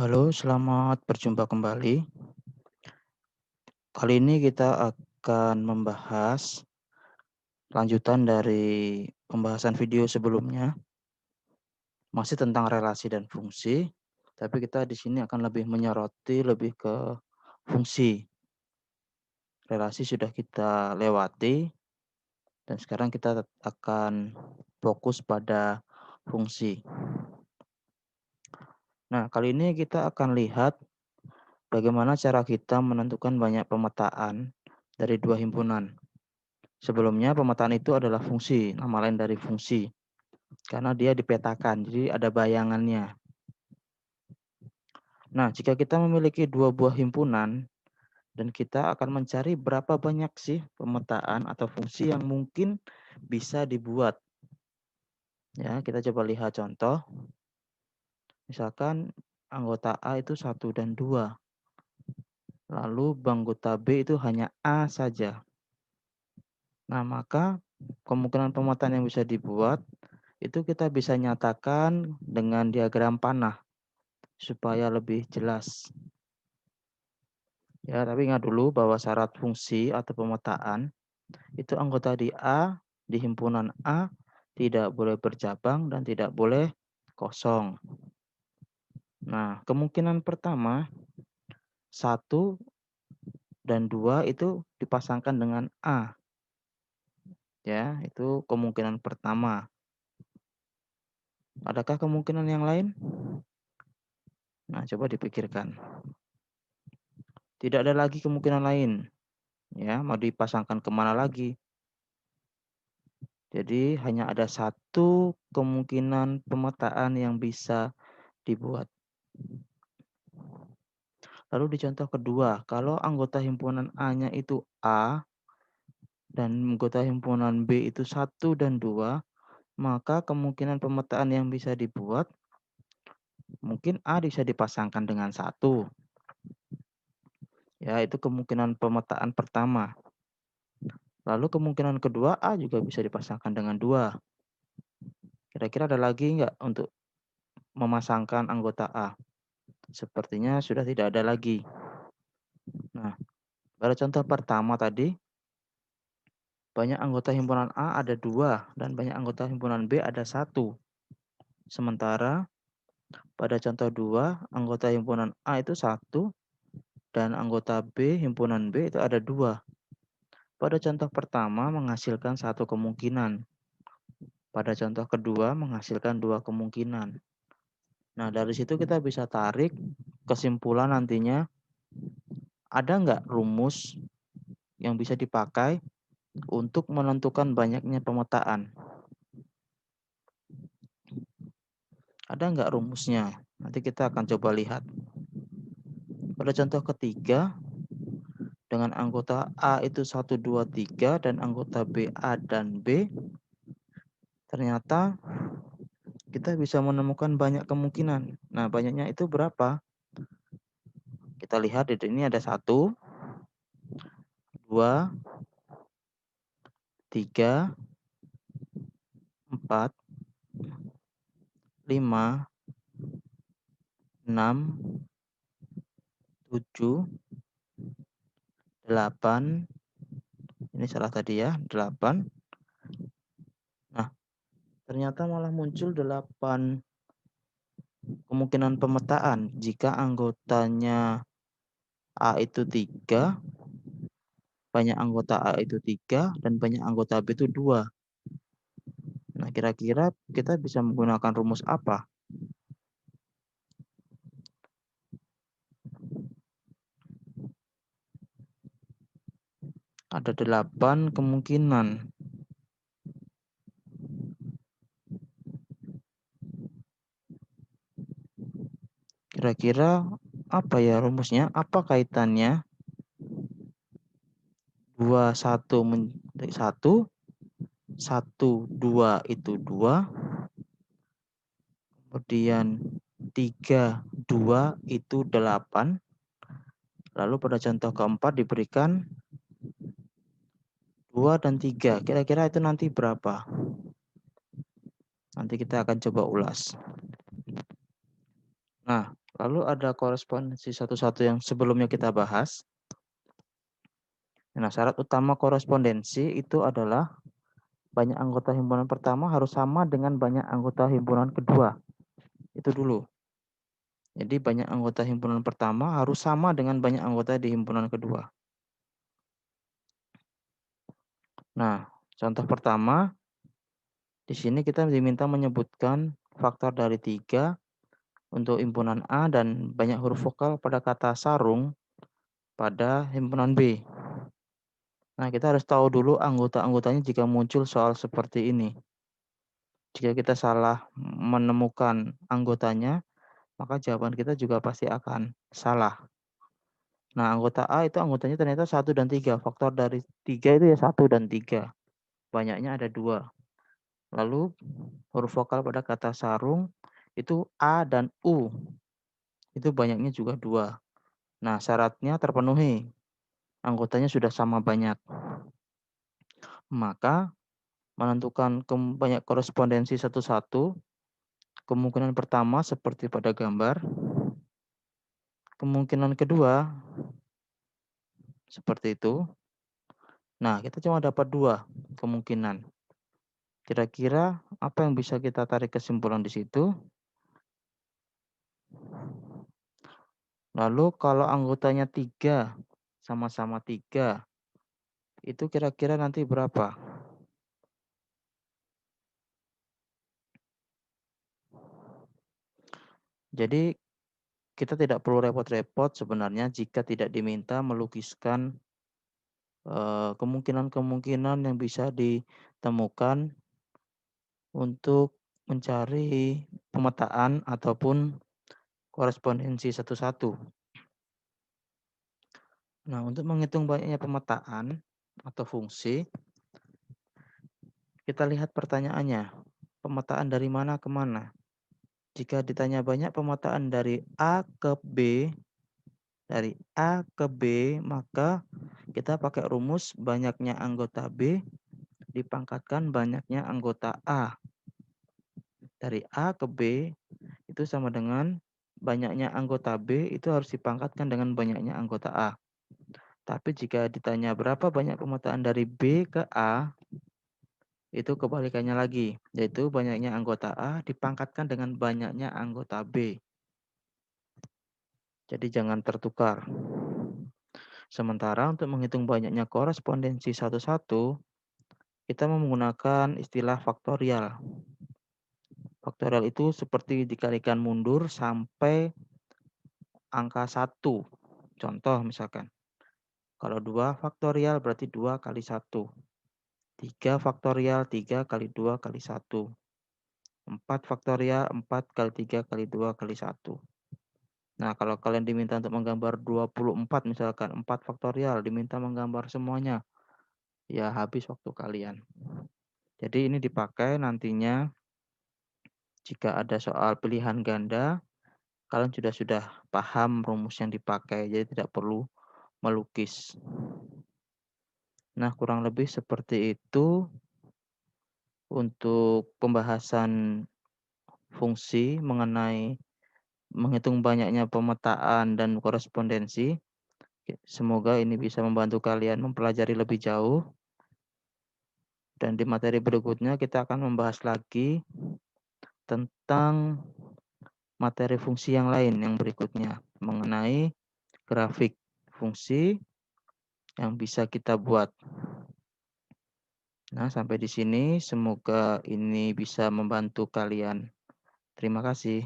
Halo, selamat berjumpa kembali. Kali ini kita akan membahas lanjutan dari pembahasan video sebelumnya, masih tentang relasi dan fungsi, tapi kita di sini akan lebih menyoroti lebih ke fungsi. Relasi sudah kita lewati dan sekarang kita akan fokus pada fungsi. Nah, kali ini kita akan lihat bagaimana cara kita menentukan banyak pemetaan dari dua himpunan. Sebelumnya pemetaan itu adalah fungsi, nama lain dari fungsi. Karena dia dipetakan, jadi ada bayangannya. Nah, jika kita memiliki dua buah himpunan dan kita akan mencari berapa banyak sih pemetaan atau fungsi yang mungkin bisa dibuat. Ya, kita coba lihat contoh. Misalkan anggota A itu satu dan 2. Lalu anggota B itu hanya A saja. Nah, maka kemungkinan pemetaan yang bisa dibuat itu kita bisa nyatakan dengan diagram panah supaya lebih jelas. Ya, tapi ingat dulu bahwa syarat fungsi atau pemetaan itu anggota di A, di himpunan A tidak boleh bercabang dan tidak boleh kosong. Nah, kemungkinan pertama satu dan 2 itu dipasangkan dengan A. Ya, itu kemungkinan pertama. Adakah kemungkinan yang lain? Nah, coba dipikirkan. Tidak ada lagi kemungkinan lain. Ya, mau dipasangkan kemana lagi? Jadi hanya ada satu kemungkinan pemetaan yang bisa dibuat. Lalu di contoh kedua, kalau anggota himpunan A-nya itu A dan anggota himpunan B itu satu dan 2, maka kemungkinan pemetaan yang bisa dibuat mungkin A bisa dipasangkan dengan satu. Ya, itu kemungkinan pemetaan pertama. Lalu kemungkinan kedua A juga bisa dipasangkan dengan 2. Kira-kira ada lagi nggak untuk memasangkan anggota A? Sepertinya sudah tidak ada lagi. Nah, pada contoh pertama tadi, banyak anggota himpunan A ada 2 dan banyak anggota himpunan B ada satu. Sementara pada contoh 2, anggota himpunan A itu satu dan anggota B himpunan B itu ada 2. Pada contoh pertama menghasilkan satu kemungkinan. Pada contoh kedua menghasilkan dua kemungkinan. Nah, dari situ kita bisa tarik kesimpulan nantinya, ada nggak rumus yang bisa dipakai untuk menentukan banyaknya pemetaan. Ada nggak rumusnya? Nanti kita akan coba lihat. Pada contoh ketiga, dengan anggota A itu 1, 2, 3 dan anggota B A dan B, ternyata kita bisa menemukan banyak kemungkinan. Nah, banyaknya itu berapa? Kita lihat di sini ada 1, 2, 3, 4, 5, 6, 7, 8. Ini salah tadi ya, 8. Nah, ternyata malah muncul 8 kemungkinan pemetaan jika anggotanya A itu 3, banyak anggota A itu 3 dan banyak anggota B itu 2. Nah, kira-kira kita bisa menggunakan rumus apa? Ada 8 kemungkinan. Kira-kira apa ya rumusnya? Apa kaitannya? 2, 1, 1, 1, 2 itu 2, kemudian 3, 2 itu 8, lalu pada contoh keempat diberikan 2 dan 3. Kira-kira itu nanti berapa? Nanti kita akan coba ulas. Nah, Lalu ada korespondensi satu-satu yang sebelumnya kita bahas. Nah, syarat utama korespondensi itu adalah banyak anggota himpunan pertama harus sama dengan banyak anggota himpunan kedua. Itu dulu. Jadi banyak anggota himpunan pertama harus sama dengan banyak anggota di himpunan kedua. Nah, contoh pertama, di sini kita diminta menyebutkan faktor dari 3 untuk himpunan A dan banyak huruf vokal pada kata sarung pada himpunan B. Nah, kita harus tahu dulu anggota-anggotanya jika muncul soal seperti ini. Jika kita salah menemukan anggotanya, maka jawaban kita juga pasti akan salah. Nah, anggota A itu anggotanya ternyata 1 dan 3. Faktor dari 3 itu ya 1 dan 3. Banyaknya ada 2. Lalu huruf vokal pada kata sarung itu A dan U. Itu banyaknya juga 2. Nah, syaratnya terpenuhi. Anggotanya sudah sama banyak. Maka menentukan banyak korespondensi satu-satu, kemungkinan pertama seperti pada gambar, kemungkinan kedua seperti itu. Nah, kita cuma dapat 2 kemungkinan. Kira-kira apa yang bisa kita tarik kesimpulan di situ? Lalu kalau anggotanya 3, sama-sama 3, itu kira-kira nanti berapa? Jadi kita tidak perlu repot-repot sebenarnya jika tidak diminta melukiskan kemungkinan-kemungkinan yang bisa ditemukan untuk mencari pemetaan ataupun korespondensi satu-satu. Nah, untuk menghitung banyaknya pemetaan atau fungsi, kita lihat pertanyaannya. Pemetaan dari mana ke mana? Jika ditanya banyak pemetaan dari A ke B, dari A ke B, maka kita pakai rumus banyaknya anggota B dipangkatkan banyaknya anggota A. Dari A ke B itu sama dengan banyaknya anggota B itu harus dipangkatkan dengan banyaknya anggota A. Tapi jika ditanya berapa banyak pemetaan dari B ke A, itu kebalikannya lagi, yaitu banyaknya anggota A dipangkatkan dengan banyaknya anggota B. Jadi jangan tertukar. Sementara untuk menghitung banyaknya korespondensi satu-satu, kita menggunakan istilah faktorial. Faktorial itu seperti dikalikan mundur sampai angka 1. Contoh misalkan, kalau 2 faktorial berarti 2 kali 1. 3 faktorial 3 kali 2 kali 1. 4 faktorial 4 kali 3 kali 2 kali 1. Nah, kalau kalian diminta untuk menggambar 24 misalkan, 4 faktorial diminta menggambar semuanya, ya habis waktu kalian. Jadi ini dipakai nantinya jika ada soal pilihan ganda, kalian sudah paham rumus yang dipakai, jadi tidak perlu melukis. Nah, kurang lebih seperti itu untuk pembahasan fungsi mengenai menghitung banyaknya pemetaan dan korespondensi. Semoga ini bisa membantu kalian mempelajari lebih jauh. Dan di materi berikutnya kita akan membahas lagi tentang materi fungsi yang lain yang berikutnya mengenai grafik fungsi yang bisa kita buat. Nah, sampai di sini semoga ini bisa membantu kalian. Terima kasih.